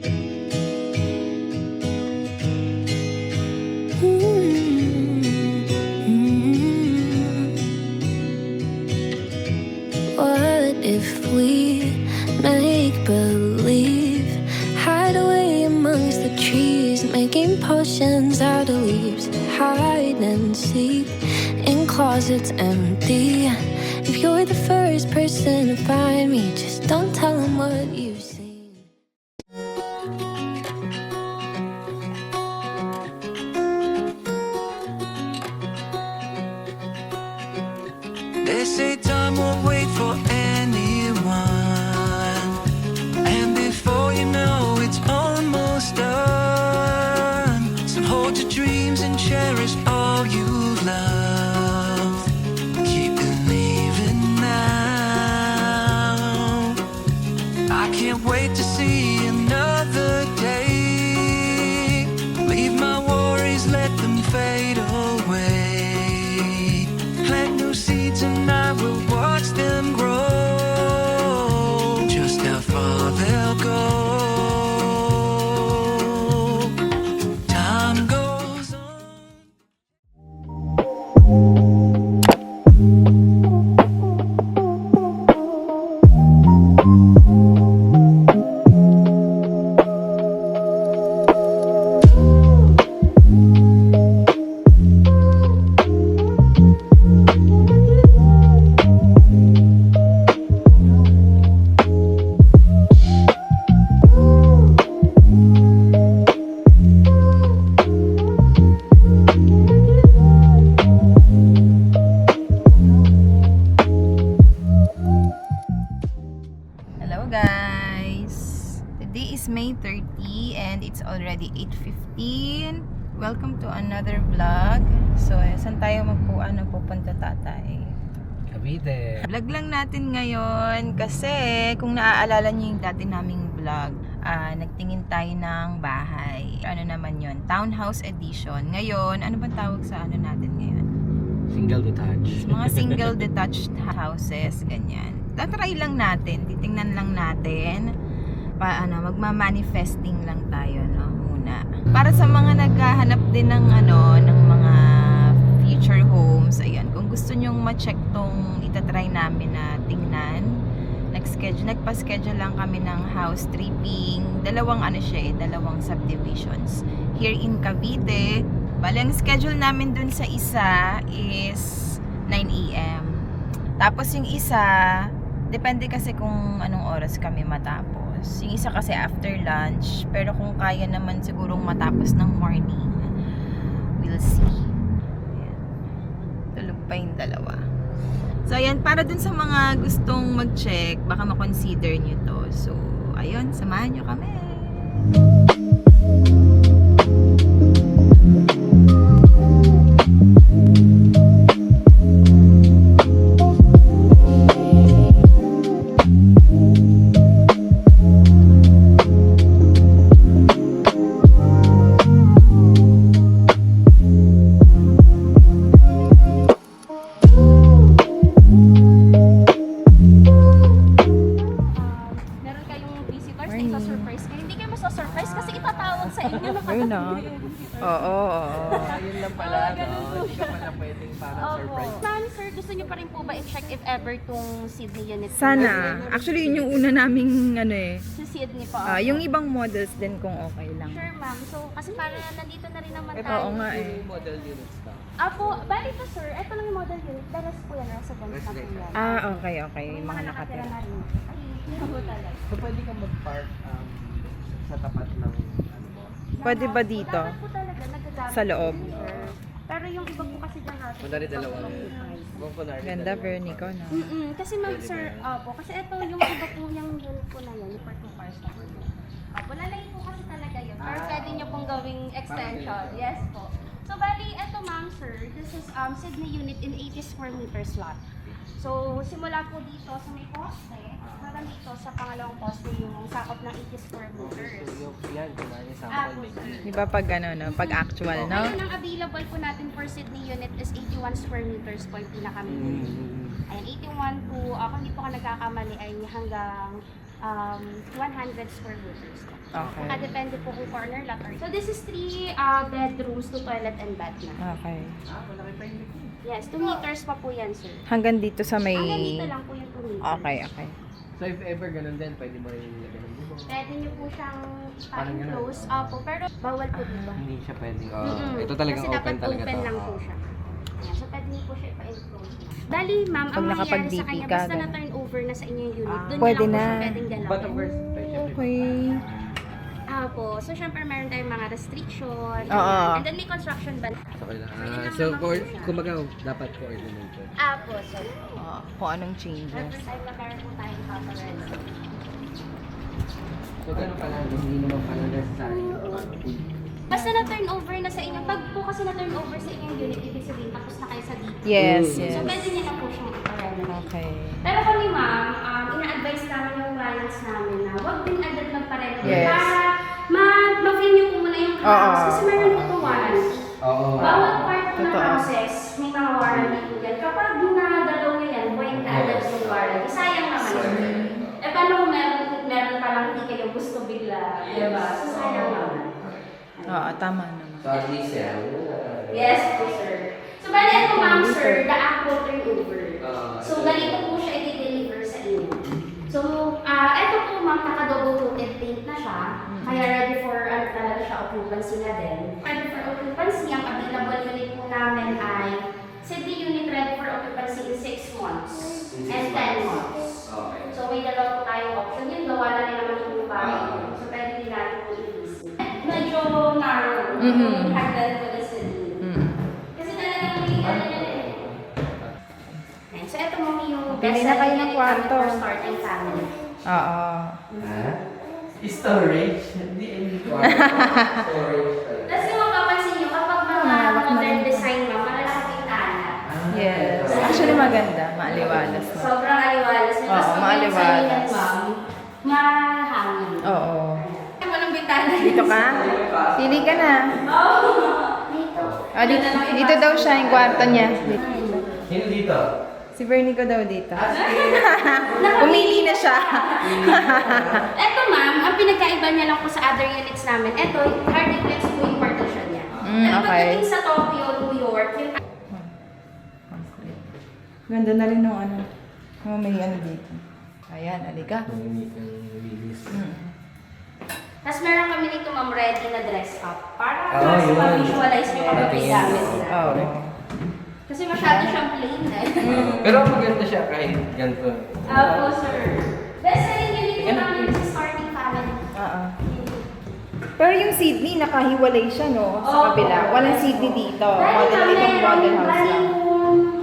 What if we make believe, hide away amongst the trees, making potions out of leaves, hide and seek in closets empty. If you're the first person to find me, just don't tell them what you've seen. They say time won't wait for anyone, and before you know it's almost done. So hold your dreams and cherish all you love. Keep believing now. I can't wait to see another day. Leave my worries, let them fade away. Plant new seeds and I will watch them grow. Just how far they'll go. Time goes on. Hello guys! Today is May 30 and it's already 8:15. Welcome to another vlog. So, saan tayo pupunta tatay? Cavite. Vlog lang natin ngayon kasi kung naaalala niyo yung dati naming vlog, nagtingin tayo ng bahay. Ano naman yon? Townhouse edition. Ngayon, ano bang tawag sa ano natin ngayon? Single detached. Mga single detached houses, ganyan. Tatry lang natin, titingnan lang natin. Magma-manifesting lang tayo, no, muna. Para sa mga naghahanap din ng ng mga future homes, ayan, kung gusto nyong ma-check tong itatry namin na tingnan, nagpa-schedule lang kami ng house tripping. Dalawang subdivisions here in Cavite. Bale, ang schedule namin dun sa isa is 9 AM. Tapos yung isa, depende kasi kung anong oras kami matapos. Yung isa kasi after lunch, pero kung kaya naman sigurong matapos ng morning, we'll see. Ayan. Tulog pa yung dalawa. So, ayan, para dun sa mga gustong mag-check, baka makonsider nyo to. So, ayun, samahan nyo kami. Oo. Yun lang pala, no? Hindi ka pala pwedeng parang surprise. Ma'am, sir, gusto niyo pa rin po ba i-check if ever tong Sydney unit? Sana. Actually, yun yung una naming Sa Sydney po. yung ibang models din kung okay lang. Sure, ma'am. So, kasi para nandito na rin naman Ito, tayo. Oo nga eh. yung model units ka. Bali to, sir. Ito lang yung model unit. The rest po yan, residence na po yan. Okay. Yung mga nakatira. na rin. Ay, hindi po talaga. So, pwede ka mag-park sa tapat ng ano mo? Pwede ba dito? Dapat po talaga, nagagamit Sa loob? po, sir. Pero yung iba po kasi dyan natin. Kunwari dalawa na yun. Kunwari Ganda, dalawa. Vernico, no? Kasi ma'am, sir, kasi ito yung iba po yung unit po na yun, yung part to part na po. Lalagay po kasi talaga yun. Pero pwede nyo pong gawing extension. Yes po. So, bali, ito ma'am, sir, this is Sydney unit in 80 square meters lot. So, simula po dito sa may poste, hanggang dito sa pangalawang poste yung sakop ng 80 square meters. So, yung yan, kunwari Po, sample. sir. Di ba pag pag actual, no? Ngayon, ang available po natin for Sydney unit is 81 square meters po yung pinaka-minimum. Ayan, 81 to, kung hindi po ka nagkakamali, ay hanggang 100 square meters po. Okay. Depende po kung corner lot or... So this is 3 bedrooms, 2 toilet and bath na. Okay. Malaki pa yung likod. Yes, 2 meters pa po yan, sir. Hanggang dito sa may... Hanggang dito lang po yung 2 meters. Okay, okay. So if ever ganun din, pwede mo rin ilagay ng bubong. Pwede niyo po siyang Parang ganun. pa-enclose. Opo, pero bawal po dito. Hindi siya pwedeng, Mm-mm. ito talagang Kasi open dapat talaga open to. lang po siya. Ayan, so pwede niyo po siya pa-enclose. Dali, ma'am, Pag ang mangyayari nakapag-DP sa kanya, ka, basta ganun. na-turn over na sa inyo yung unit, doon Pwede niyo lang po na. siya pwedeng But of galawin. course, syempre, Okay. Apo, so syempre meron tayong mga restriction. Oo. Ayan. And then may construction ban. okay lang. Ayun lang So, naman po siya. kumbaga, dapat coordinated. Apo, so Kung anong changes. every time na meron po tayong paparazzi. So, ganun pala, hindi naman pala necessary. Basta na-turn over na sa inyo. Pag po kasi na-turn over sa inyong unit, ibig sabihin tapos na kayo sa dito. Yes, Mm. yes. So pwede niyo na po siyang iparenovate. Okay. Pero kami ma'am, ina-advise namin yung clients namin na huwag din agad magpa-renovate Yes. para ma-feel niyo po muna yung house. Kasi meron po itong warranty. Oo. Bawat part po ng Totoo. process, may mga warranty po yan. Kapag ginagalaw niyo yan, buhay na agad yung warranty. Sayang naman yun. Eh paano kung meron pa lang hindi kayo gusto bigla, diba? So sayang naman. Oo, tama naman. So, at least, Yes po, sir. So, bali ito, ma'am, sir, the actual turnover. So, ganito po siya i-deliver sa inyo. So, ito po, ma'am, naka-double coated paint na siya. Kaya ready for, talaga siya, occupancy na din. Ready for occupancy, ang available unit po namin ay Sydney unit ready for occupancy in 6 months and 10 months. So, may dalawa po tayong option yun. Gawa na rin naman yung bahay. So, pwede din natin po i-lease. Medyo narrow. Yung hagdan po na Sydney. Kasi talagang may ano yan eh. Ayan, so ito mo yung Bili na kayo ng unit kwarto. for starting family. Oo. Storage? Hindi storage. Tapos yung mapapansin nyo, kapag mga Malawak na modern rin. design mo, malalaki pintana. Yes. Actually maganda. Maaliwalas na. Sobrang aliwalas. Oo, Tapos pag maaliwalas. pinagsayin yan, ma'am, mahangin. Oo. Walang bintana. Dito ka? Pili ka na. Dito. Ah, dito daw siya yung kwarto niya. Sino dito? Si Bernico daw dito. Pumili na siya. Eto ma'am, ang pinagkaiba niya lang po sa other units namin, eto, hardiplex po yung partition niya. Pero okay. pagdating sa Tokyo, New York, yung Ganda na rin ng ano. Oh, may ano dito. Ayan, alika. Tapos meron kami nito ma'am ready na dress up. Para Oh, mas yun. ma-visualize nyo kapag may gamit na. Oo. Kasi masyado siyang plain eh. Pero maganda siya kahit ganito. Opo, sir. Best selling unit po namin sa starting family. Oo. Pero yung Sydney, nakahiwalay siya, no? Sa kabila. Walang Sydney dito. Model, itong model house lang.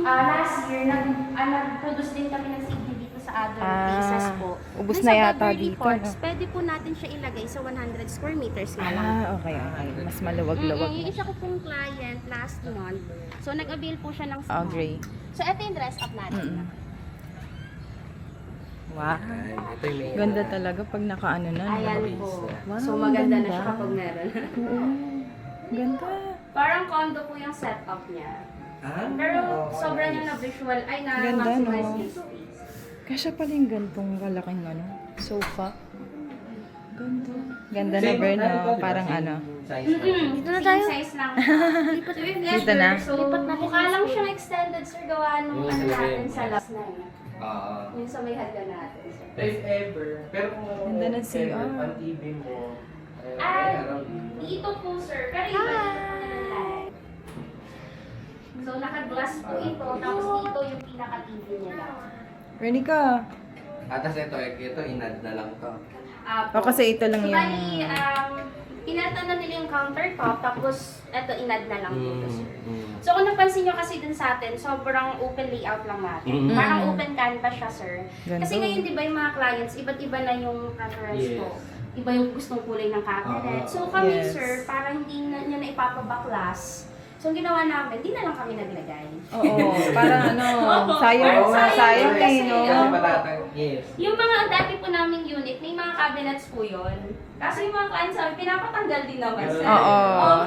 Last year, nag-produce din kami ng Sydney dito sa other places po. Ubus Dun na sa yata Beverly dito, Parks, no? pwede po natin siya ilagay sa 100 square meters nga lang. Ah, okay, okay. Mas maluwag-luwag Yung na. isa ko pong client last month, so nag-avail po siya ng Oh, gray. So, ito yung dress up natin. Wow. Ito yung may... Ganda talaga pag nakaano na. no? Ayan po. Wow, So, maganda na ganda. siya kapag meron. Oo. Ganda. Parang condo po yung setup niya. Pero sobrang yung na-visual, ay Ganda, na-maximize no? yung space. Kasya pala yung gantong kalaking ano, sofa. Ganda. Ganda na, Bern, no? Parang ano. Dito na tayo. Size lang. Dito na? So, mukha lang siyang extended, sir, gawa nung ano natin sa last na yun. Yung sa may hagdan natin, sir. If ever. Pero kung Ganda ng CR. ang TV mo, Dito po, sir. Pero iba yung light. So, naka-glass po ito. Tapos dito yung pinaka-TV niya lang. Bernica. Tapos ito, inad na lang to. O kasi ito lang So, yung... bali, pinata na nila yung countertop, tapos eto inad na lang dito, sir. So, kung napansin nyo kasi dun sa atin, sobrang open layout lang natin. Parang open canvas siya, sir. Ganda. Kasi ngayon, di ba yung mga clients, iba't iba na yung preference Yes. ko. Iba yung gustong kulay ng cabinet. So, kami, Yes. sir, para hindi na niya na ipapabaklas. So, ang ginawa namin, di na lang kami naglagay. Oo, parang ano, sayang, sayang eh, no? Kasi patatang, yes. Yung mga dati po naming unit, may mga cabinets po yun. Kaso yung mga clients namin, pinapatanggal din naman, sir. Oo,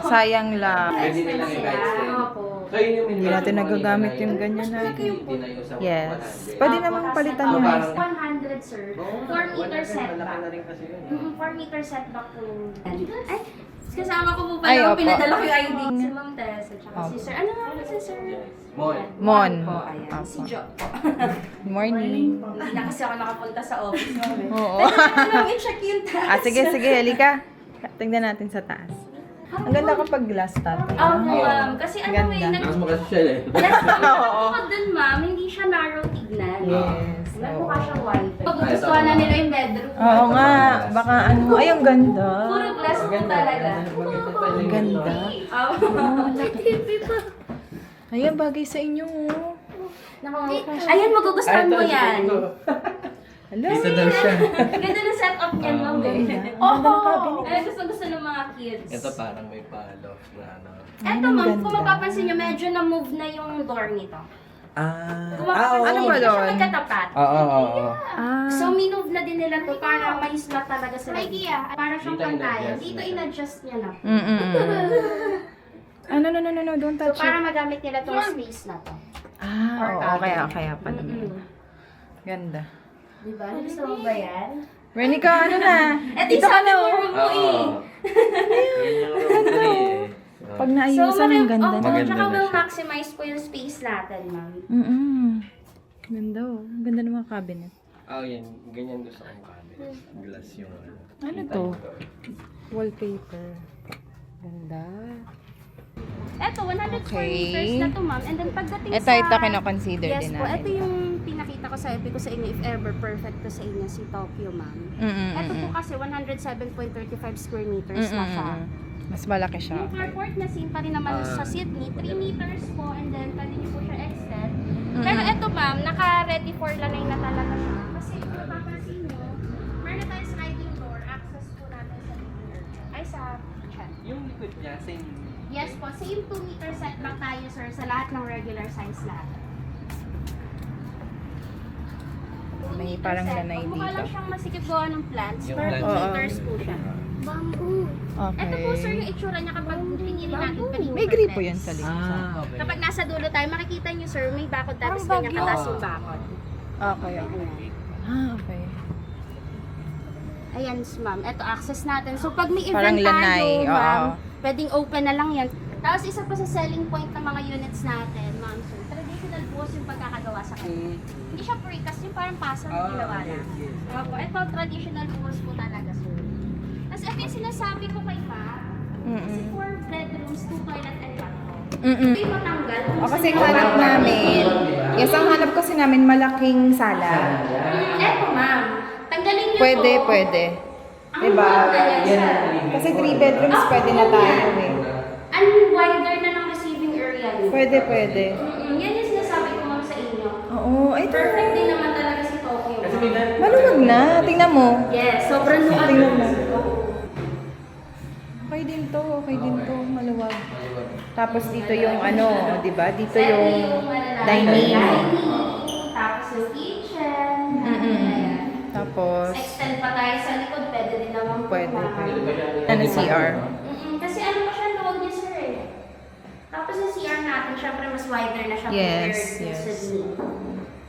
sayang lang. Pwede nilang i-extend. Opo. So yun yung Hindi natin nagagamit yung ganyan na. Tinayo sa Yes. 100. Pwede namang palitan yun. Parang- 100 100, sir. Oo, 4 meter 100, malaki setback. na rin kasi yun. 4 meter setback po yung... Ay, kasama ko po Ay, pala, opo. pinadala ko yung ID. Si Ma'am Tess, at saka si Opo. Sir. Ano nga po si Sir? Mon. Mon. Po, ayan. Opo. Si Jo po. Morning. Hindi na kasi ako nakapunta sa office, Ma'am. Oo. Pwede namin i-check yung taas. Sige, halika. Tingnan natin sa taas. Ang ganda kapag glass tatay. Oo, ma'am. Kasi ano Ganda. nag- Mas siya eh. Yes, Oo. ako dun, ma'am, hindi siya narrow tignan. Yes. Nagmukha siyang white. Pag-gustuhan na nila yung bedroom. Oo nga. Baka ano. Ay, ang ganda. Puro glass po talaga. Ang ganda. Ayan, bagay sa inyo. Oh. Ayan, magugustuhan mo yan. Hello. Isa daw siya. Ganda na setup niyan, ma'am. Oo. Ay, gusto ng mga kids. Ito parang may pa-loft na ano. Eto, ma'am, kung mapapansin nyo, medyo na-move na yung door nito. Kung mapapansin ano nyo, ba hindi siya doon? magkatapat. Oo. So, minove na din nila to para may slot talaga sila. Para siyang Dito pantayan. in-adjust Dito na. in-adjust niya na. No, don't So, touch para it. magamit nila tong space na to. Oo, kaya pala. Ganda. Diba? Gusto mo ba yan? Renica, ano na? Ito yung sabi mo room mo eh. Pag naayusan, ang ganda opo, na. Maganda tsaka na will siya. maximize po yung space natin, ma'am. Ganda oh. Ang ganda ng mga cabinet. Yan. Ganyan gusto kong cabinet. Glass yung ano. Ano to? Wallpaper. Ganda. Eto, 104 Okay. meters na to, ma'am. And then pagdating Ito, sa... kino-consider Yes din po, namin. ito yung pinakita ko sa FB ko sa inyo, if ever perfect to sa inyo, si Tokyo, ma'am. Ito po kasi 107.35 square meters na siya. Mas malaki siya. Yung carport na same pa rin naman sa Sydney, 3 meters po, and then pwede niyo po siya extend. Pero ito, ma'am, naka-ready for lanay na talaga siya. Kasi kung napapansin nyo, meron tayong sliding door, access po natin sa living area. Ay, sa kitchen. Yung likod niya, same. Yes po, same 2 meter setback tayo, sir, sa lahat ng regular size lahat. May parang lanay Mukha lang dito. siyang masikip gawa ng plants, Yung pero 2 plants. meters po siya. Bamboo. Okay. Ito po, sir, yung itsura niya kapag pinili natin kanina. May gripo yan sa likod. Okay. Kapag nasa dulo tayo, makikita niyo, sir, may bakod tapos ganyan kataas yung bakod. Okay. Okay. Ayan, ma'am. Ito, access natin. So, pag may Parang event lanay, tayo, ma'am, oo. pwedeng open na lang yan. Tapos, isa pa sa selling point ng mga units natin, ma'am, sir, traditional post yung pagkakagawa sa kanya. Hindi siya precast, yung parang pasang ginawa na. Opo, ito, traditional post po talaga, sir. Tapos, ito yung sinasabi ko kay ma, kasi 4 bedrooms, 2 toilet and bathroom. Ito yung matanggal. O kasi ang hanap namin, yes, ang hanap kasi namin malaking sala. Eto, ma'am. Tanggalin niyo Pwede, to. pwede. Ang Diba? ayan, sir. Kasi 3 bedrooms pwede na tayo eh. Ang wider na ng receiving area niyo. Pwede. Yan yung sinasabi ko ma'am sa inyo. Oo, ay Perfect din naman talaga si Tokyo. maluwag na. Tingnan mo. Yes, sobrang luwag. Tingnan mo. Oo. Okay din to, maluwag. Tapos dito yung ano, di ba? Dito yung dining. Tapos yung kitchen. Ayan. Tapos, Extend pa tayo sa likod. Pwede din naman po. pwede. ma'am. Ano, CR? Kasi ano pa siya, luwag niya sir eh. Tapos yung CR natin, syempre mas wider na siya Yes, compared to yes. sa Disney.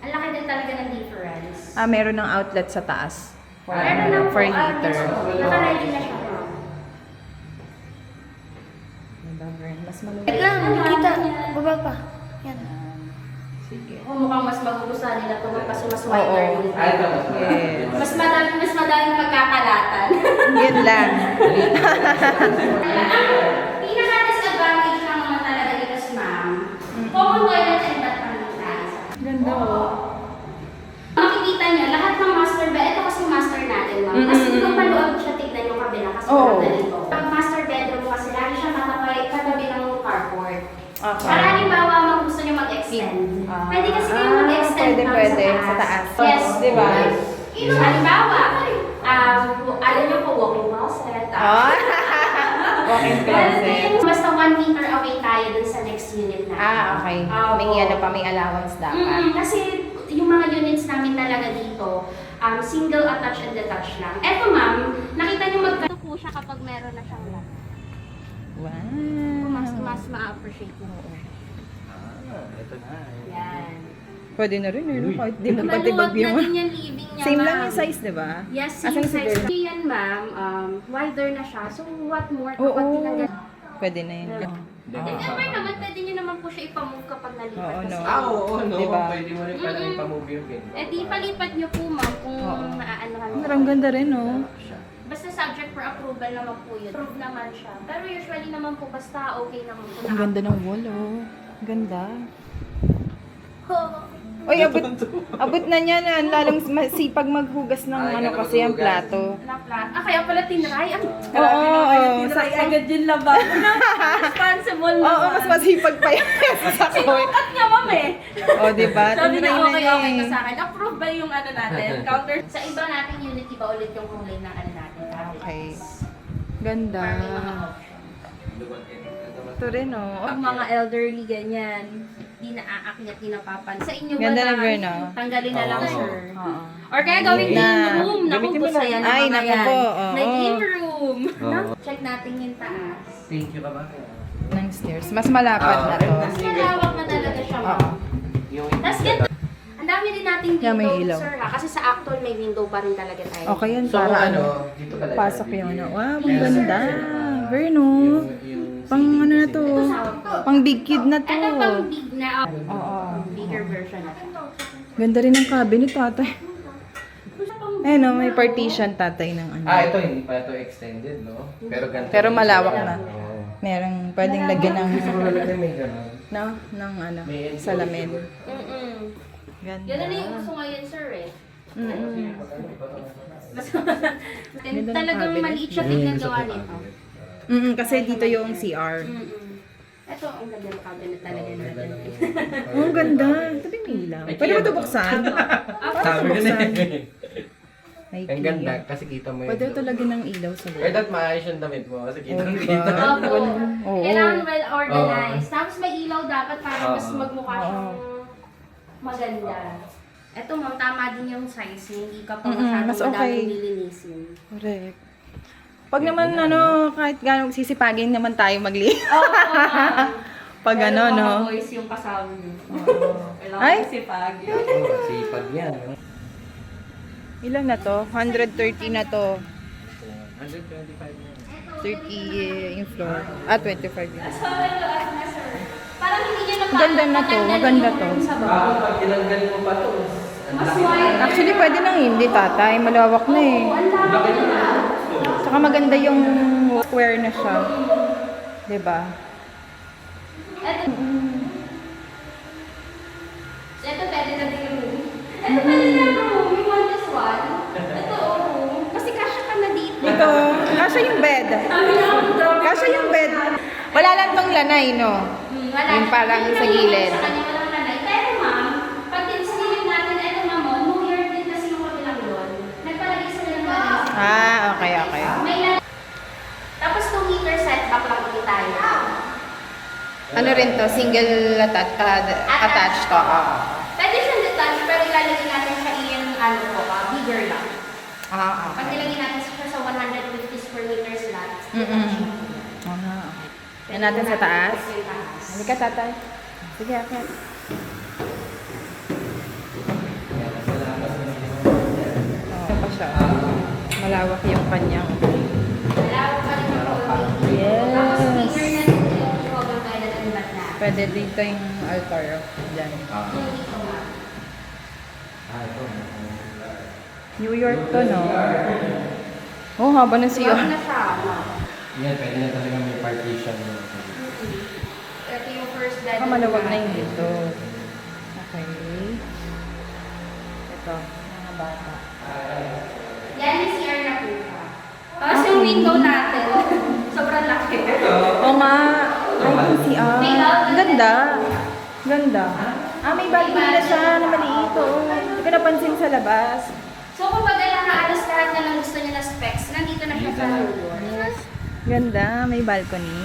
Ang laki din talaga ng difference. Meron ng outlet sa taas. Meron lang For po, heater. naka-ready na siya. Mas maluwag. Wait lang, nakita. Baba pa. Yan. Sige. Mukhang mas magugustuhan nila ito kasi mas wider Oo. yung Yes. mas madaming pagkakalatan. Yun lang. Pinaka-disadvantage lang naman talaga dito si ma'am. Common toilet and bathroom size. Ganda oh. Makikita niyo, lahat ng master bed, ito kasi master natin ma'am. Kasi kung paluag siya, tignan yung kabila kasi Oo. ganito. Pag master bedroom kasi, lagi siya katabi ng carport. Okay. Para halimbawa, mag gusto niyo mag-extend. Pwede kasi kayo mag-extend pwede, lang sa taas. Yes. Diba? Halimbawa, alam niyo po, walking closet. Walk-in closet. Basta 1 meter away tayo dun sa next unit natin. Okay. May ano pa, may allowance dapat. Kasi yung mga units namin talaga dito, single attach and detach lang. Eto ma'am, nakita niyo magkano po siya kapag meron na siyang lock. Wow. Mas ma-appreciate mo. Ito na. Yan. Pwede na rin, eh, kahit di mo Maluwag patibag na yung... din yung living niya, Same lang ma'am. yung size, di ba? Yes, Asan same si size. girl? Yan, ma'am. Wider na siya. So, what more Oo. kapag tinanggal? Pwede na yun. If ever naman, pwede nyo naman po siya ipamove kapag nalipat. Oo, no. Kasi, Oo, no. Diba? Pwede mo rin pala ipamove yung pin. eh di palipat nyo po, ma'am, kung Oo. maaanohan mo. Parang ganda rin, no? Basta subject for approval naman po yun. Approve naman siya. Pero usually naman po, basta okay naman po. Ang ganda ng wall, oh. Ganda. Oh. Oy, abot na niya na. Lalong masipag maghugas ng Ay, ano ganun kasi ang maghugas. plato. Kaya pala tinry. Ang Oo. tinry agad din laba. Responsible naman. Oo, mas masipag pa yan sa koy. Sinukat niya, ma'am eh. Oh, di ba? Sabi Tinry na na okay, niya okay ka eh. sa akin. Approve ba yung ano natin? Counter. Sa iba nating unit, iba ulit yung kulay ng ano natin. Okay. Ganda. Para may mga option. Ito rin, oh. Pag mga elderly, ganyan, di na aakyat, di napapan. Sa inyo ba Ganda na, ng Verna. tanggalin na lang, sir? Oo. Or kaya gawing Na. game room. Naku, Gamitin mo gusto na. yan. Ay, mga naku yan. po, oo. May game room. Oo. No? Check natin yung taas. Thank you ka ba? Ng stairs. Mas malapad na to. Mas malawak na talaga siya, Oo. ma'am. Yung Tapos ganito, ang dami din nating Yeah, may window, ilaw. sir, ha? Kasi sa actual, may window pa rin talaga tayo. Okay yan, So, para ano, ano. dito pala. Pasok yung ano. Wow, ang ganda. Very no. Pang ano na to. Pang big kid na to. Ito pang big na, Oo. bigger version na. Ganda rin ng cabinet, tatay. Eh no, may partition tatay ng ano. Ah, ito hindi pa ito extended, no? Pero ganito. Pero malawak na. Oo. Merong pwedeng lagyan ng Gusto ko talaga may ganun. no, ng ano, May salamin. Mm-mm. Ganda. Ganun na yung gusto ngayon, sir, eh. Mm-mm. Mas, Ganda ng talagang cabinet. maliit siya tingnan gawa nito. Mm-mm, kasi dito yung CR. Mm-mm. Ito, ang ganda ng cabinet talaga natin. Oh, ang ganda. Tabi may ilaw. Pwede mo ito buksan? Sabi ko na buksan. eh. May Ang key. ganda kasi kita mo Pwede ito lagyan ng ilaw sa Or loob. that maayos yung damit mo kasi kita Oh, kita. diba? Opo. Oo. Kailangan well organized. Tapos may ilaw dapat para mas Oo. magmukha siyang maganda. Ito, ma'am, tama din yung size niya. Hindi ka pa Mm-mm, masyadong mas okay. madaming lilinisin. Correct. Pag naman ano, kahit gano'ng sisipagin naman tayo maglinis. Oo, ma'am. Pag Pero ano, no? mga boys yung kasama niyo. Kailangan Ay! kasi pagi. Oo, sipag yan. no? Ilan na to? 130 na to. 125 na. 30 yung floor. 25 yun. Parang hindi niya Ang ganda na to, maganda to. Sa baba. Baka pag tinanggal mo pa to. Ang Mas laki. wide. Actually, pwede nang hindi, tatay. Malawak na eh. Ang laki na. Saka maganda yung square na siya. Diba? Ito pwede na din yung room. Ito pwede na yung room. You want this one? Ito, room. Kasi kasya ka na dito. Ito, kasha yung bed. Kasha yung bed. Wala lang tong lanay, no? Wala. Yung parang sa gilid. Sa kanya walang nanay. Pero ma'am, pag tinsilip natin, ito ma'am, New Year din kasi yung kabilang yun. Nagpalagay sila ng nanay. Ah, okay, okay. May lang. Tapos 2 meter setback lang ulit tayo. Ano rin to? Single attached to. Pwede siyang detached, pero ilalagay natin siya in, ano po, bigger lang. Ah, Pag okay. nilagay natin siya sa 150 square meters lot, Mm-mm. Ah, okay. Yan natin sa taas. Halika, tatay. Sige, akit. Oh, pa siya. Malawak yung kanyang. Malawak pa rin yung floor. Yes. Tapos bigger na din yung cover toilet and bath na. Pwede dito yung altar. Diyan. Yung dito ma'am. New York to, no? Oh, haba na siya. Wag na siya, ma'am. Yan, pwede na talaga may partition. Ito yung first bed. Malawag na yung dito. Okay. Ito, mga bata. Yan yung CR na po siya. Tapos yung window natin, sobrang laki. Oo nga. Ay, yung CR. May balcony. Ang ganda. Ganda. Ah, may balcony na siya na maliit. Oo. Hindi ko napansin sa labas. So kung baga nakaalas lahat na lang gusto niya na specs, nandito na siya sa door. Ganda. May balcony.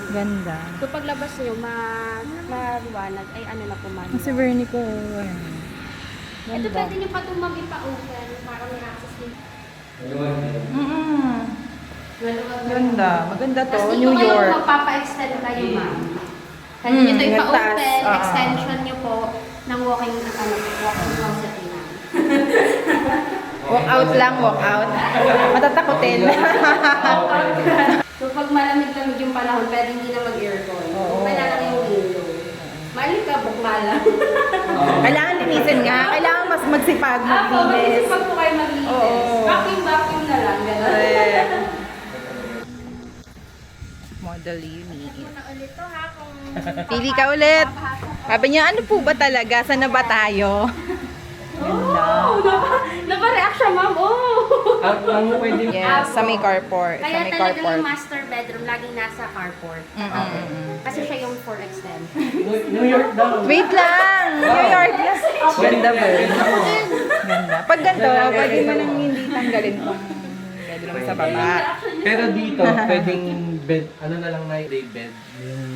Ganda. So paglabas niyo, maliwanag, ay ano na po man. Kasi Vernie ko. Ayan. Ito Ganda. pwede niyo pa itong mag-ipa-open para may access din. Mm-mm. Maluwag na. Ganda. Maganda to. Tapos New dito kayo York. magpapa-extend kayo, ma'am. Pwede niyo ito yung ipa-open, taas. extension niyo po. ng walking closet nila. Walk out lang, walk out. Matatakotin. So pag malamig-lamig yung panahon, pwede hindi na mag-aircon. Oo. Kailangan yung window. Mali ka, bukmala. Kailangan linisin nga. Kailangan mas magsipag, Ako, maglinis. pag po kayo maglinis. Oo. Vacuum na lang, gano'n. Model unit. Una ulit to ha, kung... Pili ka ulit. Sabi niya, ano po ba talaga? Saan na ba tayo? Oh, napa-reaction, ma'am. Oh! Ang pwede Yes, sa may carport. Sa Kaya may talaga carport. yung master bedroom laging nasa carport. Kasi siya yung 4 extend. New York daw. Wait lang! New York lang. Ganda ba? Ganda. Pag ganito, pwede mo nang hindi tanggalin kung bedroom sa baba. Pero dito, pwedeng bed, ano na lang na day bed.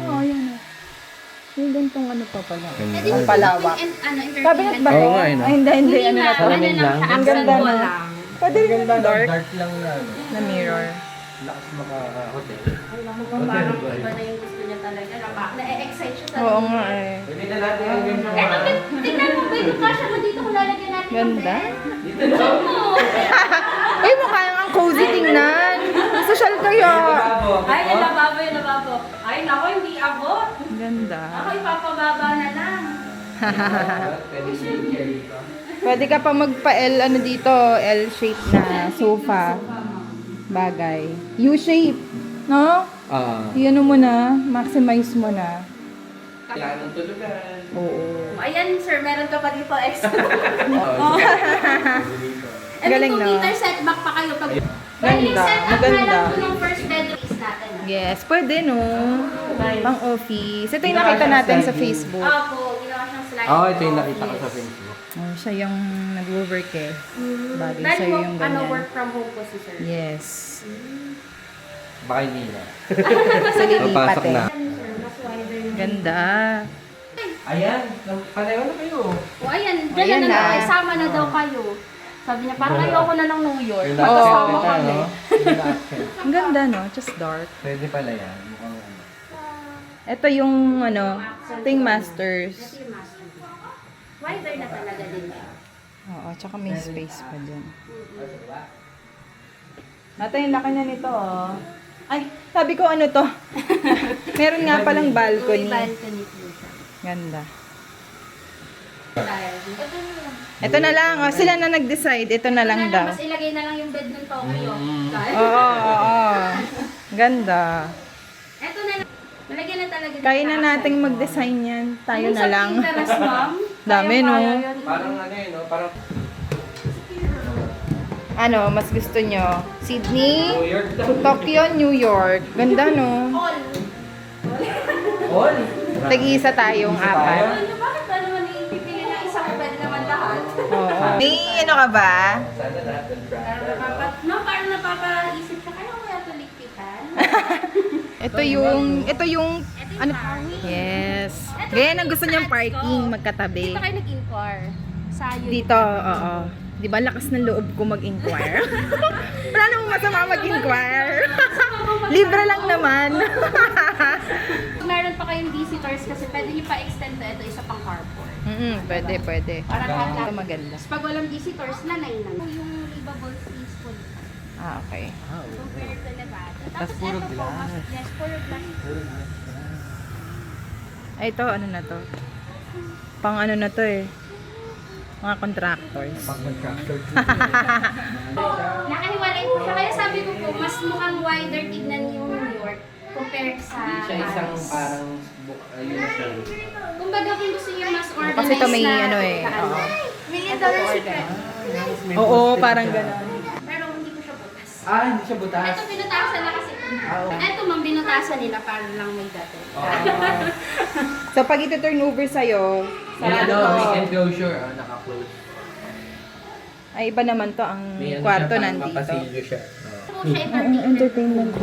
Oo, yan. Yung gantong ano pa pala. Pwede Ang yung palawak. entertainment. Cabinet ba to? Oo nga, eh, no? Ay, hindi. Hindi Ano na, na to? ano Salamin lang lang. siya, Ang accent ganda, wall no? lang. Pwede rin yung dark Dark lang na ano. na mirror. Lakas maka-hotel. Alam mo kung parang iba na yung gusto niya talaga. Na-excite siya sa Oo lugar. nga eh. Pwede na natin yung ganyan. Eto, tignan mo ba yung kasha mo dito kung lalagyan natin ng Ganda. bed? Check mo! Ay, mukha ang cozy tingnan. Social kaya. Ay, yung lababo. Ay, naku, hindi abot. Ganda. Ako, ipapababa na lang. Pwede share dito. Pwede ka pa magpa-L ano dito, L-shape na sofa. Bagay. U-shape. No? Iyan mo na, maximize mo na. Kailangan ng tulugan. Oo. Ayan, sir, meron ka pa dito extra. Galing, Ito, no? 2 meter setback pa kayo. Pag Ganda, set up na maganda. lang po ng first bedroom is natin. Yes, pwede no. Pang office. Ito yung nakita natin sa Facebook. Opo, ginawa siyang slide. Oo, ito yung nakita ko sa Facebook. Oh, siya yung nag-work eh. Bagay Dahil sa'yo mo, yung ano, ganyan. work from home po si sir. Yes. Baka hindi na. Sa lilipat Papasok eh. na. Sir, mas wider yung... Ganda. Ayan, pareho na kayo. O, ayan, dyan Ayan na lang na. kayo. Sama na daw kayo. Sabi niya, parang ayoko na ng New York. Yung Oo. Magkasama accent kami. no? Yung accent. Ang ganda no, just dark. Pwede pala yan. Mukhang ano. Ito yung ano, ito yung masters. Ito yung master. Wider na talaga din. Oo, tsaka may space pa dyan. Ito yung laki na nito oh. Ay, sabi ko ano to? Meron nga palang May balcony. balcony po siya. Ganda. Dahil ito na lang. Ito na lang, oh, sila na nag-decide. Ito na lang daw. Mas ilagay na lang yung bed ng Tokyo. Oo, oo. Ganda. Ito na lang. Nalagyan na talaga. Kaya na nating mag-design yan. Tayo na lang. Interest, ma'am. Dami, no? Kaya yun. Parang ano yun, no? Parang Ano, mas gusto nyo? Sydney? New York daw. Tokyo, New York. Ganda, no? All. All. Tag-iisa tayong apat. Ano, bakit ba naman ipipili ng isang bed naman lahat? Oo. May ano ka ba? Sana natin Parang napapaisip siya, kaya ko yata ligpitan? Ito yung, ano? Yes. Ganyan ang gusto niyang parking, magkatabi. Dito kayo nag-inquire. Sayo. Dito, oo. Di ba lakas ng loob ko mag-inquire? Wala namang masama mag-inquire. Libre lang naman. Meron pa kayong visitors kasi pwede nyo pa-extend na ito isa pang carport. Pwede. Para Ito lahat. maganda. Pag walang visitors, nanay na. Yung livable space po. Ah, okay. Compared to Nevada. Tas puro ito po, glass. yes, puro glass. Ay, ito, ano na to? Pang ano na to eh. Mga contractors. Pag-contractor. Nakahiwalay po siya. Kaya sabi ko po, mas mukhang wider tignan yung New York compared sa Siya isang Paris. parang ayun na siya. Kumbaga kung gusto niyo mas organized Kasi ito may na ano eh, ano. oo. $1 million secret. Oo, parang gano'n. Pero hindi ko siya butas. Hindi siya butas. Ito binutasan na kasi. Ito mang binutasan nila para lang may dati. So, pag ito turn over sa'yo, Yan sarado ano, to. weekend closure. Naka-close. Ay, iba naman to ang May ano kwarto siya, parang nandito. papasilyo siya. Ito po siya entertainment.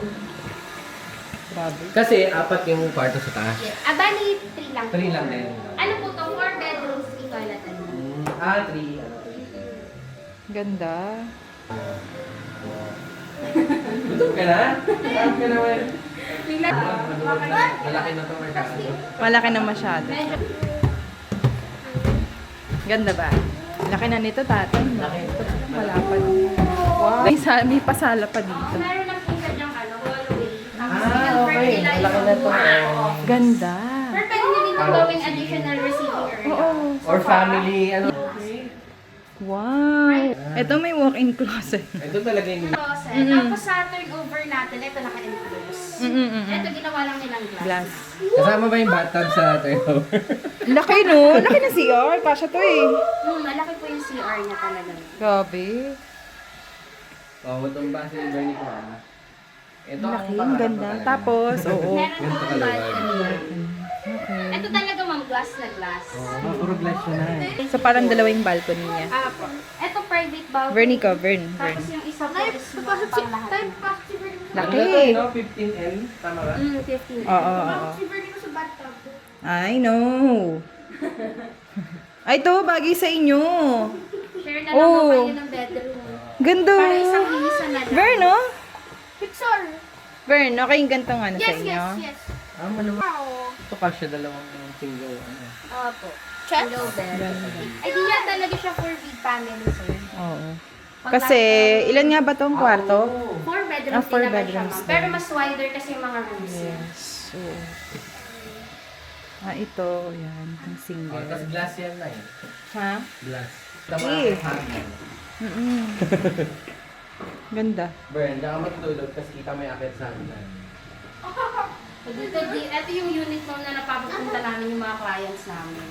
Grabe. Kasi apat yung kwarto sa taas. Yes. Bali, 3 lang. 3 lang din. Ano po to? 4 bedrooms, 3 toilet and room. 3. Ganda. Gutom ka na? Gutom ka naman. Malaki na to. Malaki na masyado. Medyo. Ganda ba? Laki na nito, tatay. Laki. Ito malapad. Wow. May pasala pa dito. Meron lang po yung hallway. Okay. Malaki na to. Ganda. Pero pwede nyo dito gawing additional receiving area. Oo. Or family, ano. Wow. Ito may walk-in closet. Ito talaga yung... Closet. Tapos sa turnover natin, ito naka-enclose. Ito ginawa lang nilang glass. Glass. Kasama ba yung bathtub sa turnover? Laki no? Laki na CR. Kasha to eh. Malaki po yung CR niya talaga. Grabe. Oo, itong base yung Bernie ko. Ito Laki, ang ganda. Tapos, oo. Meron po Ganito yung kalawag. balcony. Ito talaga ma'am, glass na glass. Puro glass yun na eh. So parang dalawang balcony niya. Po. Ito private balcony. Vernie ko, Vern. Tapos yung isa po is mga pang lahat. Laki. No, 15L. Tama ba? 15. Oo. I know. Ay, to bagay sa inyo. Share na lang po kayo ng bedroom. Ganda. Para isang isa na lang. Vern, no? Picture! Vern, okay yung gantong ano sa Yes, inyo? yes. Ah, maluwag. Wow. Ito kasya dalawang single. Ano. Opo. Single bed. Ay, di yan talaga siya for big family, sir. Oo. Kasi, ilan nga ba tong kwarto? 4 bedrooms Ah, 4 din naman siya, bedrooms ma'am. Pero mas wider kasi yung mga rooms niya. So, ito, yan, ang Oh, single. tapos glass yan na eh. Ha? Glass. Tama Eh. ang hangin. Ganda. Bern, na ka matulog, tapos kita mo yung akit sa hangin. Ito yung unit mo na napapapunta namin yung mga clients namin.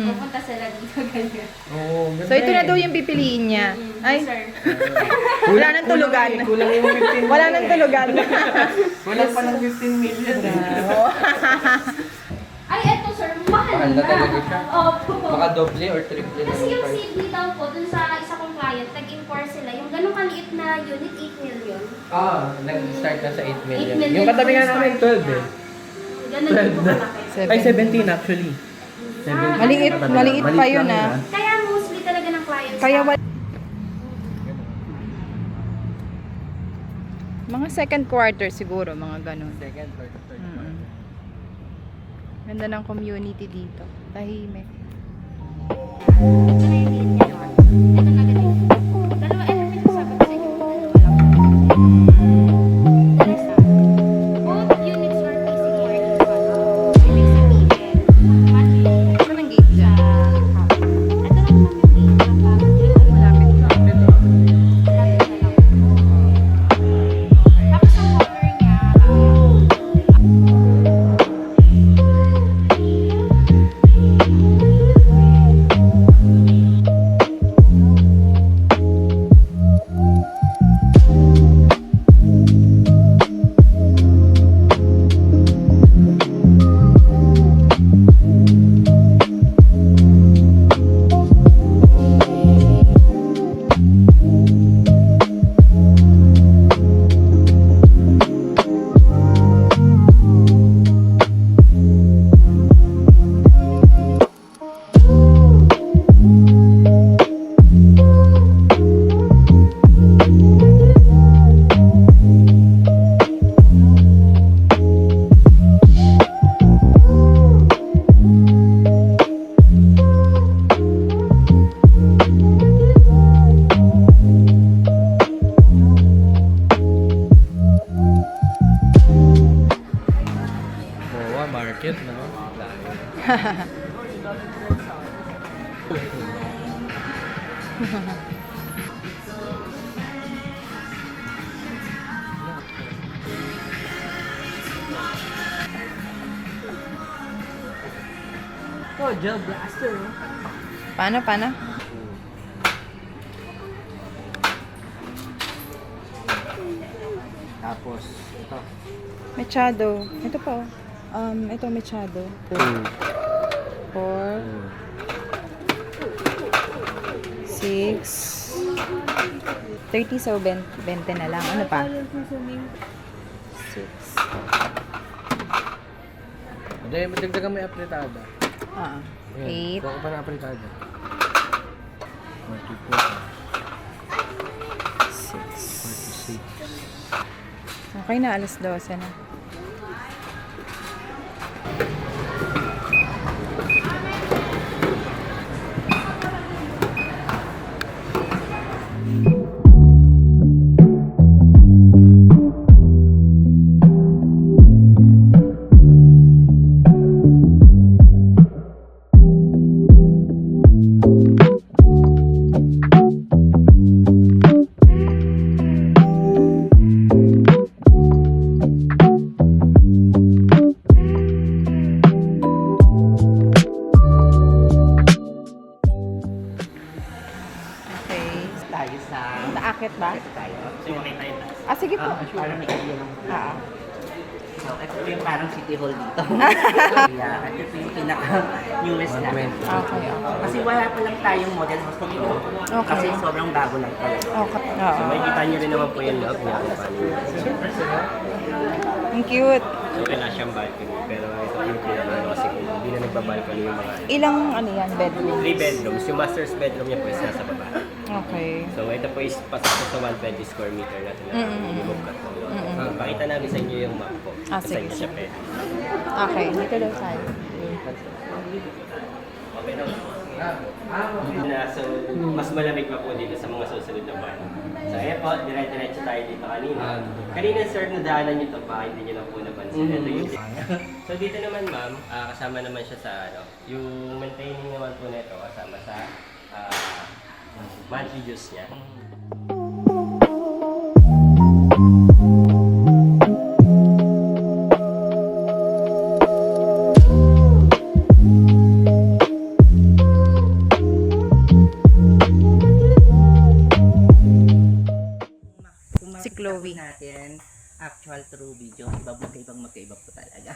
Pupunta sila dito, ganyan. Oo, ganda So, ito na eh. daw yung pipiliin niya. Ay, Sir. wala nang tulugan. Kulang yung 15 Wala nang tulugan. Kulang pa ng 15 million. Ay, eto sir, mahal Mahal na talaga siya. Opo. Baka doble or triple na Kasi yung yung price. Sydney daw po, dun sa isa kong client, nag-inquire sila. Yung ganun kaliit na unit, 8 million. Nag-start na sa 8 million. 8 million Yung katabi nga po yung namin, start 12 niya. eh. Ganun din po kalaki. Ay, 17 actually. 17. Maliit, maliit pa yun ah. Kaya mostly talaga ng clients. Kaya namin. mga second quarter siguro, mga ganun. Second, third, third. Ganda ng community dito. Tahimik. Ito na yung unit niya naman. Ito na ganun. Dalawa, ito may sasabi ko sa inyo. Dalawa isa. Both units were facing north east west. Ibig sabihin, matching Saan ang gate dyan? ito lang naman yung gate ng bago. Malapit lang. Tapos ang color niya, Boa, market na. Oh, gel blaster. Paano? Tapos, ito. Machado. Ito pa. Ito Machado. 4 6 30 so 20 na lang. Ano pa? 6 Hindi, madagdagan mo yung apretada. Ah, Ayan, 8 kuha ko pa ng apretada. 6 Okay na, alas 12 na. Para may idea lang po. So, ito po yung parang city hall dito. Yeah, ito po yung pinaka-newest na. Okay. Kasi wala pa lang tayong model house dito. Okay. Kasi sobrang bago lang talaga. Okay. Oo. Makikita nyo rin naman po yung loob niya kung paano yun. Ang cute. So, wala siyang balcony. Pero ito yung pinamano kasi kung hindi na nagbabalcony yung mga Ilang ano yan, bedroom? 3 bedrooms. Yung master's bedroom niya po is nasa baba. Okay. So, ito po is pasok po sa 120 square meter natin na minimum cut po. Pakita namin sa inyo yung map po. Ah, Saan sige. siya pwede. Okay, dito daw tayo. Okay na. So, mas malamig pa po dito sa mga susunod na buwan. So, ayan po, dire-diretso tayo dito kanina. Kanina, sir, nadaanan nyo ito pa, hindi nyo lang po napansin. Ito yung... So, dito naman, ma'am, kasama naman siya sa, yung maintaining naman po nito, kasama sa monthly dues niya. Si Chloe. Natin, actual true video, magkaiba po talaga.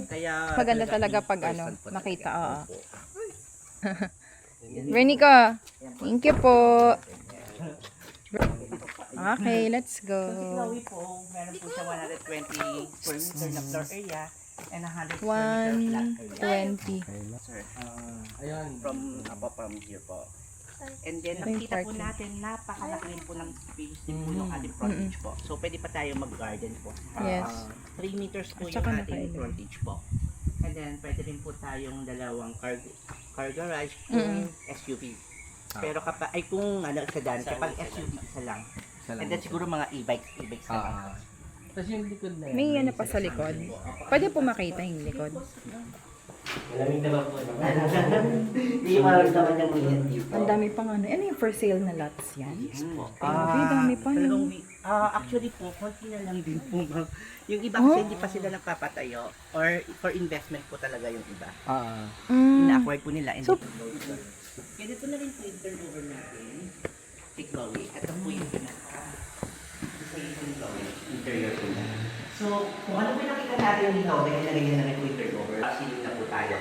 Kaya Maganda talaga pag in ano, person po makita. talaga. Oo. Veronica, thank you po. Okay, let's go. So, si Chloe po, meron po siya 120 square meter na floor area and 100 square meter flat area. 120. Sir, Ayun. from here po. And then, nakita po natin, napakalaki rin po ng space din po yung ating frontage po. So, pwede pa tayo mag-garden po. Yes. 3 meters po At yung saka ating naka-eleven. frontage po. And then, pwede rin po tayong dalawang car garage kung SUV. Pero kapag, ay kung ano, sedan, kapag SUV, isa lang. And then, siguro mga e-bikes na lang. Tapos yung likod na May ano pa sa likod. Pwede po makita yung likod. Malamig naman po. Hindi yung maramdaman ng ulit dito. Ang dami pang ano. Ano yung for sale na lots yan? Ah, dami pa, no? Actually po, konti na lang din po. Yung iba kasi hindi pa sila nagpapatayo or for investment po talaga yung iba. Ina-acquire po nila. So- Kaya dito na rin po yung turnover natin. Si Chloe. Ito po yung interior po niya. So, kung ano po yung nakita natin dito, dahil nalagyan na rin po yung turnover. Ceiling na po tayo.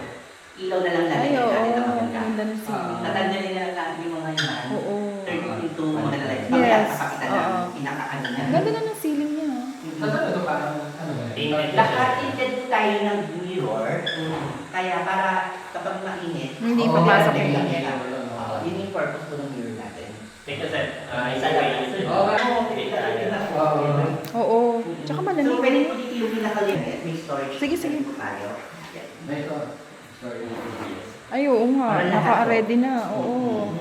Ilaw na lang Ay, nalagyan oo. natin na Ang maganda. ganda ng ceiling. Tatandaan na lang natin yung mga yan. Oo. Turn into maglalagay. Yes. Pakita Oo. na pinaka-ano niya. Ang ganda na ng ceiling niya. Lahat tinted tayo ng mirror. Kaya para kapag mainit, Hindi papasok yung lang init. yan. Yun yung purpose po ng mirror natin. Thank you, sir. Isa lang. Oo. Tsaka So, malamig. pwede po dito yung pinaka-limit. May storage. Sige, sige. po tayo. Ay, oo nga. Para lahat, Naka-ready na. Oo.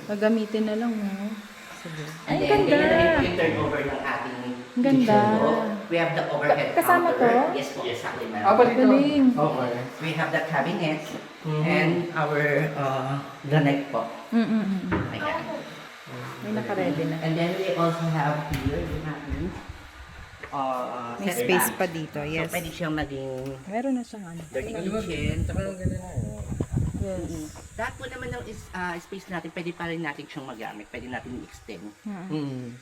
Gagamitin na lang. Oh. Sige. Ay, And then, ganda. ganyan na rin po yung turnover ng ating Ang ganda. kitchen po. We have the overhead Kasama counter. to? Yes po, exactly, ma'am. Galing. Okay. We have the cabinet and our granite po. Ayan. May naka-ready na. And then we also have here yung ating May set space back. pa dito. Yes. So, pwede siyang maging Meron na siyang ano. dirty kitchen. Yes. Lahat po naman ng space natin, pwede pa rin natin siyang magamit. Pwede natin i-extend.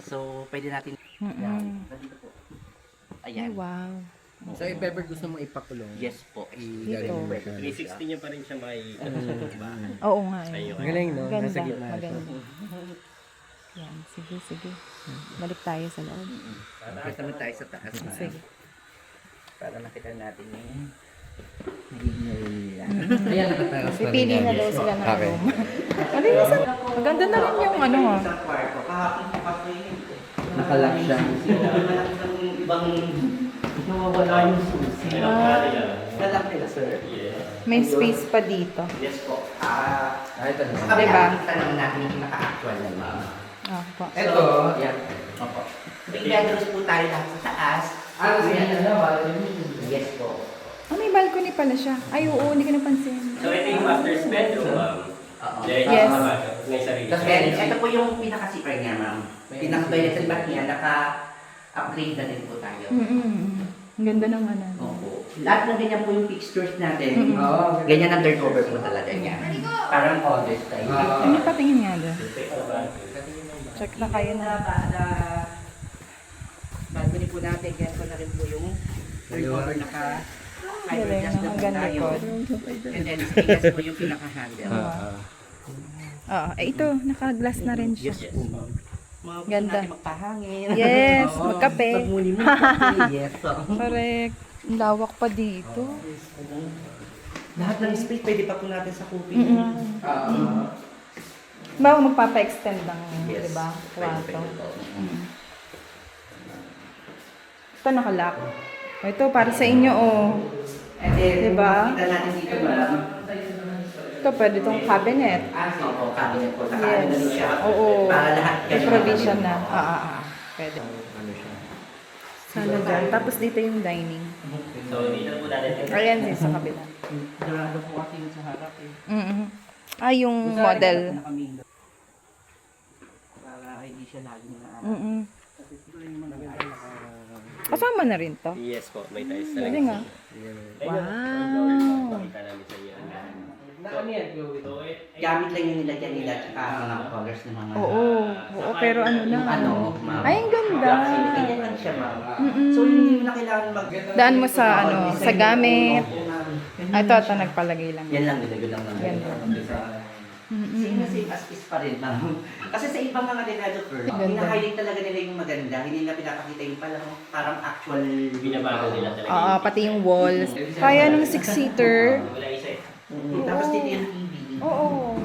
So, pwede natin nandito po. Ay, Ayan. wow. So, if ever gusto mo ipakulong, Yes po. Dito. 360 niyo pa rin siya makikita sa bahay. Oo nga. Ayun. Galing, no? Maganda. Nasa gitna siya. Maganda. Yan. Sige, sige. Balik tayo sa loob. Pakita mo tayo sa taas. Sige. Para makita natin yung nagiging area. Ayan, nakatakas pa rin Pipili yan. na daw sila ng Okay. room. Malinis. Maganda na rin yung ano ah. Isang kwarto. Kahapon po kasi Nakalock siya. Yung ibang nawawala yung susi. Nalak nila, sir. May space pa dito. Yes po. Ito na. Sa kabila, Diba? nakita naman natin yung naka-actual na yun. Ah, po. Ito, Yan. Opo. Big bedrooms po tayo lahat sa taas. Yes po. Ah, may balcony pala siya. Ay, oo, hindi ko napansin. So, ito yung master's bedroom, ma'am. Diretso Yes. sa bahay. May sarili. Tapos ito po yung pinaka-zipper niya, ma'am. Pinaka-toilet sa back niya, naka-upgrade na din po tayo. Ang ganda ng ano. Opo. Lahat ng ganyan po yung fixtures natin. Ganyan ang turnover po talaga niya. Parang office style. Hindi patingin nga doon. Check na kayo na. po natin, ganito na rin po yung turnover naka Galing, fiberglass na po hanggang tayo. likod. And then stainless po yung pinaka-handle. Oo, ito, naka-glass na rin siya. Yes po, ma'am. Mga gusto Ganda. natin magpahangin. Yes, Oo, magkape. Pagmuni mo, magkape. Yes. Correct. Ang lawak pa dito. Lahat ng space pwede pa po natin sa kupin. Bawa magpapa-extend ng, Yes. di ba, Pwede, kwarto. pwede po. Ito nakalock. O, ito para sa inyo, oh. And then, Diba? makita natin dito ba? Ito, pwede itong cabinet. Opo, cabinet po. Yes. Nakaano na siya. Oo. Para lahat May provision na. Pwede. Ano siya? Sana dyan. Tapos dito yung dining. So, dito po natin. Ayan din sa kabila. Dorado po kasi yung sa harap eh. Ah, yung model. Nakamindo. Para hindi siya lagi na Kasi siguro yung mga Kasama na rin to. Yes po, may tiles talaga. Pwede nga. Wow! Pakita namin sa iyo. gamit lang yung nilagyan nila tsaka mga colors ng mga Oo, pero ano lang. ano, ma'am. Ay, ang ganda. Ganyan lang siya, ma'am. So, hindi mo na kailangan mag... Daan mo sa, ano, sa gamit. Opo, ma'am. Ah, ito, nagpalagay lang. Yan lang, nilagyan lang namin. Ganda. Same na same as is pa rin, ma'am. Kasi sa ibang mga developer, Ganda. pina-highlight talaga nila yung maganda. Hindi nila pinapakita yung parang actual... Binabago nila talaga. Oo, pati yung walls. Kaya nung 6-seater. Wala isa eh. Tapos dito yung TV. Oo.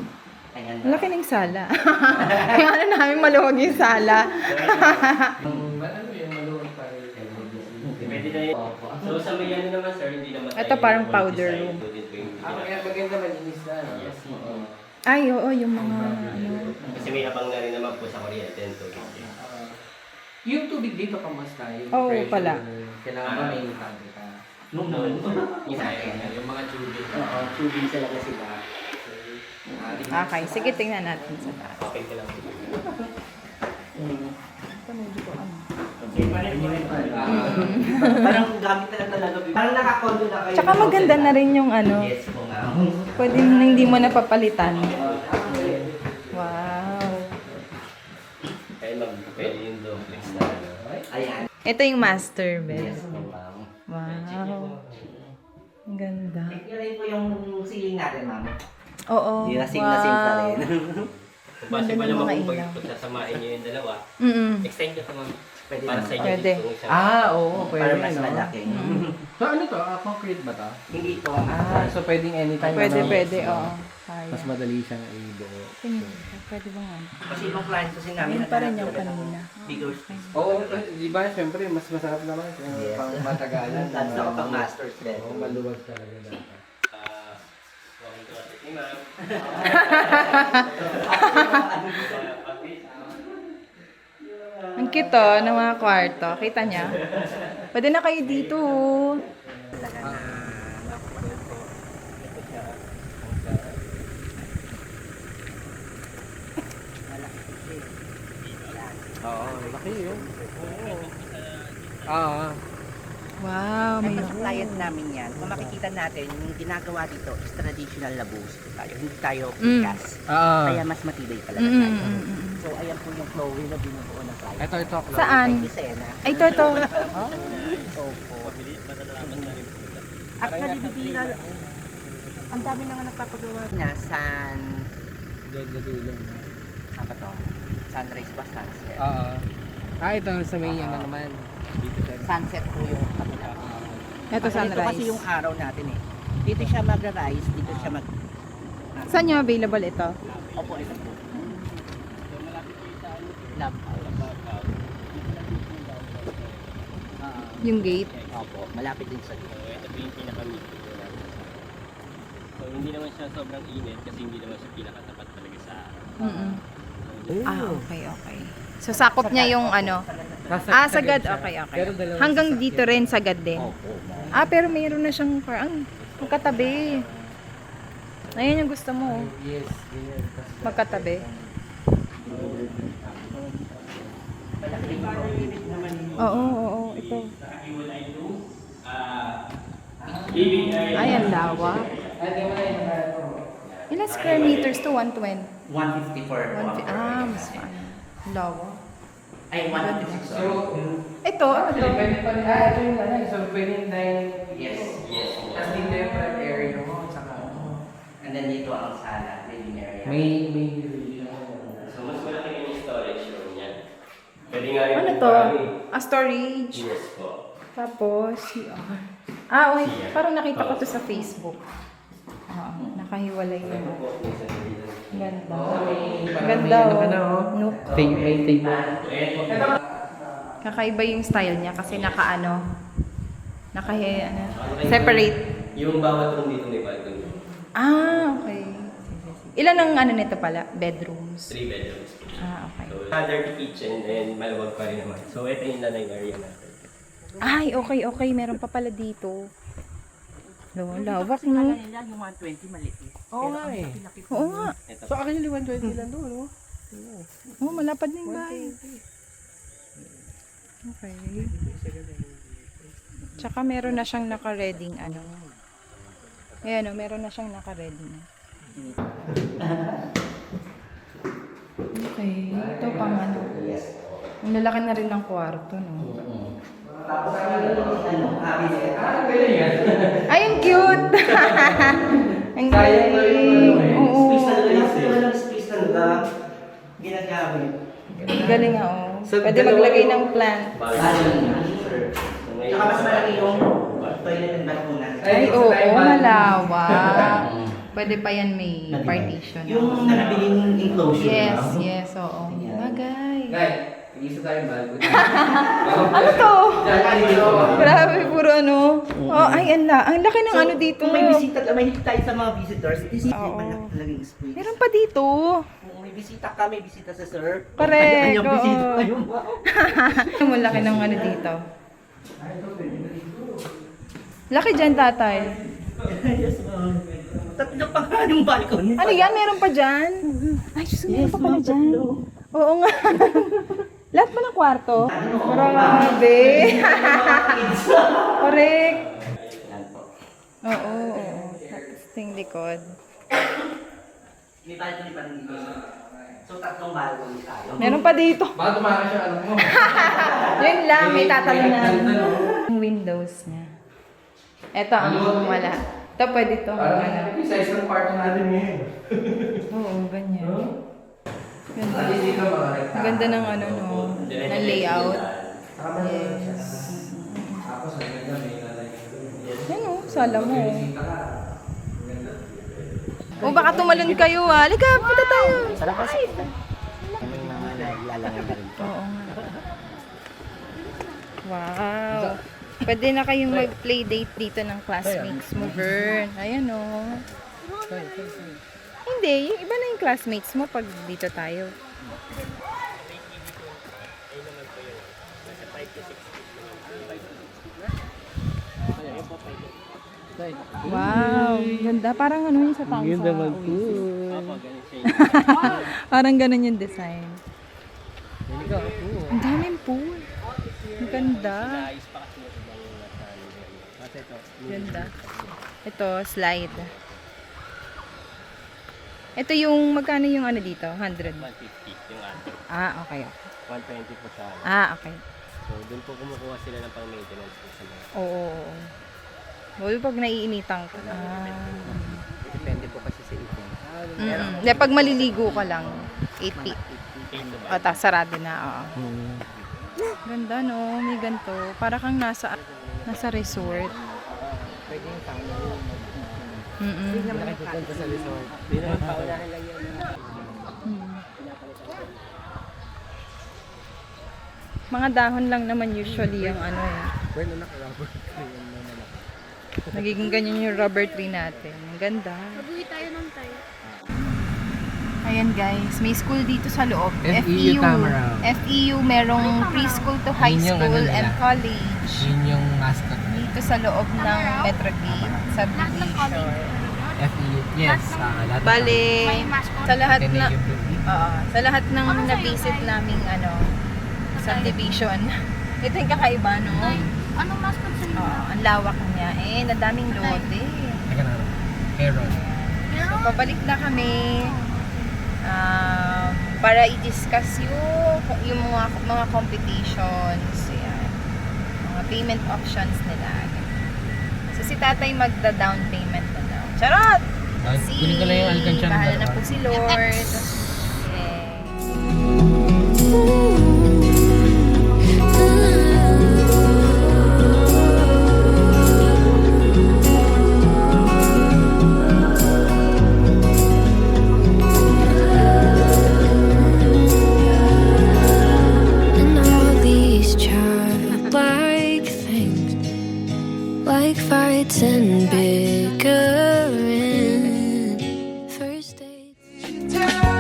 Ayan. Laki ng sala. Kaya ano namin maluwag yung sala. Ano yung maluwag pa rin? Pwede na yun. So, sa may ano naman sir, hindi naman Ito parang powder room. Maganda malinis na. Yes. Ay, oo, yung mga ano. Kasi may habang na rin naman po sa kuryente and tubig. Yung tubig dito, kamusta? Yung Oo, pressure, pala. Kailangan ba may tangke ka? Noon. Yung mga tubig. Oo, tubig talaga sila. Okay, sige, tingnan natin sa taas. Okay ka lang. Ito, medyo ko ano. Parang gamit na lang talaga. Parang nakakondo na kayo. Tsaka maganda na rin yung ano. Yes po nga. Pwede na hindi mo napapalitan. Wow. Kaya pwede yung duplex na ano. Ayan. Ito yung master bed. Yes po, ma'am. Wow. Ang ganda. Yun rin po yung ceiling natin, ma'am. Oo. Lasing pa rin. Kung possible Ganda ng naman mga kung ilaw. pagsasamahin nyo yung dalawa, extend nyo ito ma'am. Pwede Para naman. sa inyo Pwede. dito. Isang, Oo, pwede. Para mas no? malaki. So ano to? Concrete ba to? Hindi po. So pwedeng anytime. Pwede, ano? pwede, oo. Kaya. Mas madali siyang ibuo. Tingin, pwede ba nga? Kasi ibang client kasi namin. Yun pa rin yung naghahanap kanina. ng bigger space. Oo, di ba? Siyempre, mas masarap naman. Yes. Pang matagalan. That's ako pang master's bed. Oo, maluwag talaga dapat. walking closet ni ma'am. Ang cute oh, ng mga kwarto. Kita niya? Pwede na kayo dito. Oo, laki yun. Oo. Wow, may Ito sa client namin yan. Kung makikita natin, yung ginagawa dito is traditional na buhos po tayo. Hindi tayo precast. Kaya mas matibay talaga tayo. So, ayan po yung flowing na binubuo ng client. Ito. Saan? May Lucena. Ay, ito. Opo. Actually, bibira. Ang dami na nga nagpapagawa. San ba to? Sunrise ba? Sunset? Oo. Ito sa may ano naman. Dito sa Sunset po yung kabila. Ito Dito kasi yung sunrise. araw natin eh. Dito siya mag-rise, dito siya mag... Saan nyo available ito? Opo, ito po. Love house. Yung gate? Opo, malapit din sa dito. So, ito po yung pinaka-meeting ko namin. So, hindi naman siya sobrang init kasi hindi naman siya pinakatapat talaga sa araw. Okay. So, sakop niya yung ano. Sagad. Okay. Pero dalawa Hanggang dito rin, sagad din. Opo. Pero mayroon na siyang parang magkatabi. Ayan yung gusto mo. Yes, ganyan. Magkatabi. Oo. Ito. Ayan, lawa. Ilan square meters to 120? 154 po. Mas paano. Lawa. Ay, 156. So, Ito, ano to? pwede pa rin. Ito yung ano. So, pwedeng dine. Yes. Yes. Tapos dito yung front area mo. Saka, And then dito ang sala, living area. may So, mas malaki yung storage room niya. Pwede nga rin Ano po to? marami. Storage. Yes po. Tapos, CR. Okay. Parang nakita ko to sa Facebook. Nakahiwalay yun. Ganda. Ganda, oh. Nook. May table. Kakaiba yung style niya kasi separate. Yung bawat room dito may balcony. Okay. Ilan ang nito pala? Bedrooms? 3 bedrooms. Okay. So, standard kitchen and maluwag pa rin naman. So, ito yung nanay area natin. Ay, okay. Meron pa pala dito. Lawak, Kasi no? kala nila yung 120 maliit. Oo nga eh. Oo nga. Ito So, akin yung 120 lang doon, no? Malapad na yung bahay. Okay. Tsaka meron na siyang naka-reading Ayan o, meron na siyang naka-reading. Okay, ito pang Ang lalaki na rin ng kwarto, no? Tapos cabinet. Ay, ang cute! Ang galing! Oo. Space na lang. Walang space na ginagamit. Ang galing nga, oh. So, Pwede maglagay ng plant. Saka mas malaki yung toilet and bathroom natin. Ay, oo, malawak. Pwede pa yan may partition. Yung nabibiling enclosure. Yes, oo. Bagay. Guys, isa tayong balcony. Ano to? Grabe. Grabe, puro ay, ang laki ng dito. Kung may may tayo sa mga visitors, this is Oo. malaki talaga yung space. Meron pa dito. Kung may bisita ka, may bisita sa sir. Correct, Kanya-kanyang oo. bisita kayo. Ang laki ng dito. Laki dyan, tatay. Yes, ma'am. Tatlo pa nga yung balcony. Ano yan? Meron pa dyan? Ay, Diyos, meron pa pala dyan. Oo nga. Lahat pa ng kwarto? Grabe. Correct. Yan po. Oo. Tapos ito yung likod. May balcony pa rin dito. So, tatlong balcony tayo. Meron pa dito. Baka tumakas siya, alam mo. Yun lang, may tatalunan. Yung windows niya. Ito ang wala. Ito pwede ito. Parang yung size ng kwarto natin ngayon. Oo, ganyan. Ganda. At least dito mga rectangle. Ang ganda ng ng layout. Tama na siya. Tapos may ganda, may lalagyan. Yan o, sala mo. O baka tumalon kayo Halika, punta tayo. Sarap kasi. May mga naglalangay na rin po. Oo nga. Wow. Pwede na kayong mag-play date dito ng classmates mo, Vern. Ayan o. Hindi, yung iba na yung classmates mo pag dito tayo. Wow, ganda. Parang yung sa tangsa. Ganda Parang ganun yung design. Ang daming pool. Ang ganda. Ganda. Ito, slide. Ito yung, magkano yung dito? 100? 150 yung atin. Okay. 120 po sa Okay. So, doon po kumukuha sila ng pang-maintenance po sa mga. Oo. Pag naiinitan ka. Depende po kasi sa ipon. Hindi, pag maliligo ka lang, 8 feet. Sarado na, oo. Ganda, no? May ganito. Para kang nasa resort. Pwede yung family. Mm-mm. Nakikita sa resort. Hindi naman paunahan lang yan. Mga dahon lang naman usually ang Bueno, naka-rubber. Nagiging ganyan yung rubber tree natin. Ang ganda. Mabuhi tayo ng tayo. Ayan guys, may school dito sa loob. FEU Tamaraw. FEU merong preschool to high Yun yung school nila. and college. Yun yung mascot. Dito sa loob ng Metrogate subdivision. FEU. Yes. Lahat ng Bale, sa lahat na Ateneo Blue. sa lahat ng na-visit naming subdivision. Ito yung kakaiba, no? Anong mascot sa inyo? Ang lawak niya. Ang daming lote. Teka na. Heron. So, pabalik na kami. para i-discuss yung mga competitions, yan. Mga payment options nila. So si tatay magda-down payment na daw. Charot! Kunin ko lang yung alkansya ng Bahala na dalawa. po si Lord. And all these childlike things, like fights and bickering, first dates.